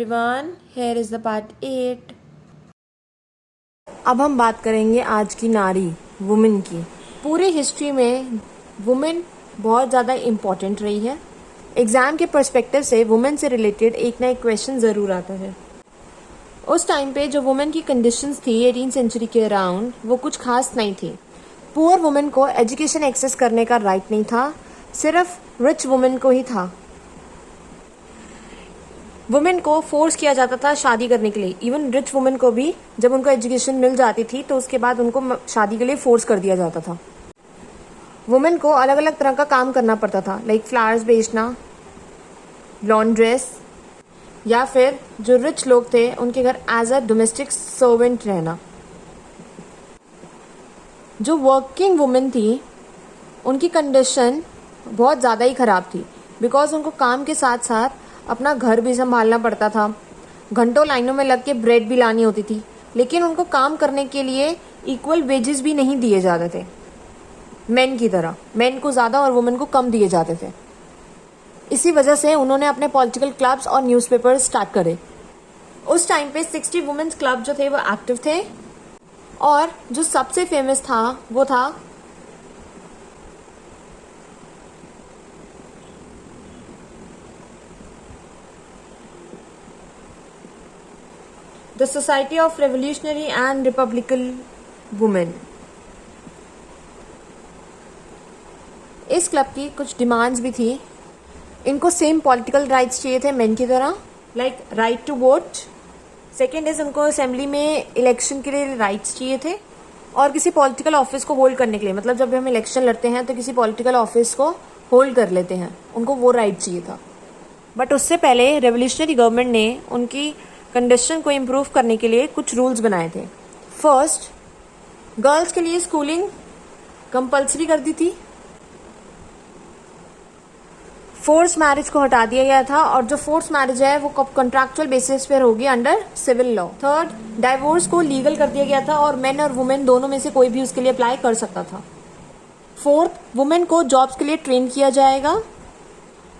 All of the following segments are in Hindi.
everyone, here is the part 8. अब हम बात करेंगे आज की नारी वुमेन की। पूरी हिस्ट्री में वुमेन बहुत ज़्यादा इम्पॉर्टेंट रही है। एग्ज़ाम के पर्सपेक्टिव से वुमेन से रिलेटेड एक ना एक क्वेश्चन ज़रूर आता है। उस टाइम पे जो वुमेन की कंडीशंस थी 18th सेंचुरी के अराउंड, वो कुछ खास नहीं थी। पुअर वुमेन को एजुकेशन एक्सेस करने का राइट नहीं था, सिर्फ रिच वुमेन को ही था। वुमेन को फोर्स किया जाता था शादी करने के लिए। इवन रिच वुमेन को भी जब उनको एजुकेशन मिल जाती थी तो उसके बाद उनको शादी के लिए फोर्स कर दिया जाता था। वुमेन को अलग अलग तरह का काम करना पड़ता था, लाइक फ्लावर्स बेचना, लॉन्ड्रेस, या फिर जो रिच लोग थे उनके घर एज अ डोमेस्टिक सर्वेंट रहना। जो वर्किंग वुमेन थी उनकी कंडीशन बहुत ज़्यादा ही ख़राब थी, बिकॉज उनको काम के साथ साथ अपना घर भी संभालना पड़ता था। घंटों लाइनों में लग के ब्रेड भी लानी होती थी, लेकिन उनको काम करने के लिए इक्वल वेजेस भी नहीं दिए जाते थे मेन की तरह। मेन को ज़्यादा और वुमेन को कम दिए जाते थे। इसी वजह से उन्होंने अपने पॉलिटिकल क्लब्स और न्यूज़पेपर स्टार्ट करे। उस टाइम पे 60 वुमेन्स क्लब जो थे वो एक्टिव थे, और जो सबसे फेमस था वो था the society of revolutionary and Republican women. इस क्लब की कुछ डिमांड्स भी थी। इनको सेम पॉलिटिकल राइट्स चाहिए थे मेन की तरह, like right to vote. Second is उनको असेंबली में इलेक्शन के लिए राइट्स चाहिए थे, और किसी पॉलिटिकल ऑफिस को होल्ड करने के लिए, मतलब जब हम इलेक्शन लड़ते हैं तो किसी पॉलिटिकल ऑफिस को होल्ड कर लेते हैं, उनको वो राइट चाहिए था। बट उससे पहले रेवोल्यूशनरी गवर्नमेंट ने उनकी कंडीशन को इम्प्रूव करने के लिए कुछ रूल्स बनाए थे। फर्स्ट, गर्ल्स के लिए स्कूलिंग कंपल्सरी कर दी थी। फोर्स मैरिज को हटा दिया गया था, और जो फोर्स मैरिज है वो कॉन्ट्रैक्चुअल बेसिस पर होगी under civil law. Third, divorce को लीगल कर दिया गया था, और मेन और वुमेन दोनों में से कोई भी उसके लिए अप्लाई कर सकता था। फोर्थ, वुमेन को जॉब्स के लिए ट्रेन किया जाएगा।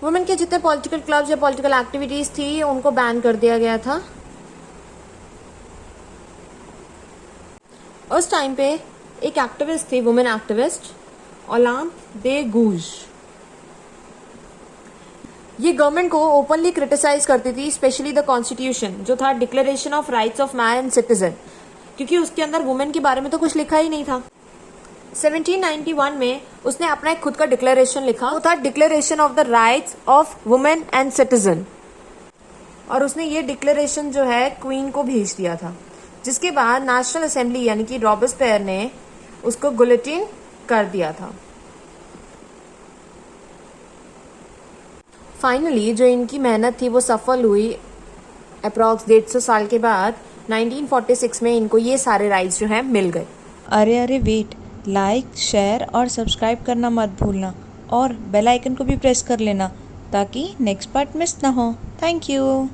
वुमेन के जितने पॉलिटिकल क्लब्स या पॉलिटिकल एक्टिविटीज थी उनको बैन कर दिया गया था। उस टाइम पे एक एक्टिविस्ट थी, वुमेन एक्टिविस्ट ओलांपे दे गूज। ये गवर्नमेंट को ओपनली क्रिटिसाइज करती थी, स्पेशली द कॉन्स्टिट्यूशन जो था declaration of rights of man and citizen, क्योंकि उसके अंदर वुमेन के बारे में तो कुछ लिखा ही नहीं था। 1791 में उसने अपना एक खुद का डिक्लेरेशन लिखा, वो था declaration of the rights of women and citizen, और उसने ये डिक्लेरेशन जो है क्वीन को भेज दिया था, जिसके बाद नेशनल असेंबली यानी कि रॉबर्सपियर ने उसको गुलेटिन कर दिया था। फाइनली जो इनकी मेहनत थी वो सफल हुई। अप्रॉक्स 150 साल के बाद 1946 में इनको ये सारे राइट्स जो है मिल गए। अरे वेट, लाइक, शेयर और सब्सक्राइब करना मत भूलना, और बेल आइकन को भी प्रेस कर लेना ताकि नेक्स्ट पार्ट मिस ना हो। Thank you.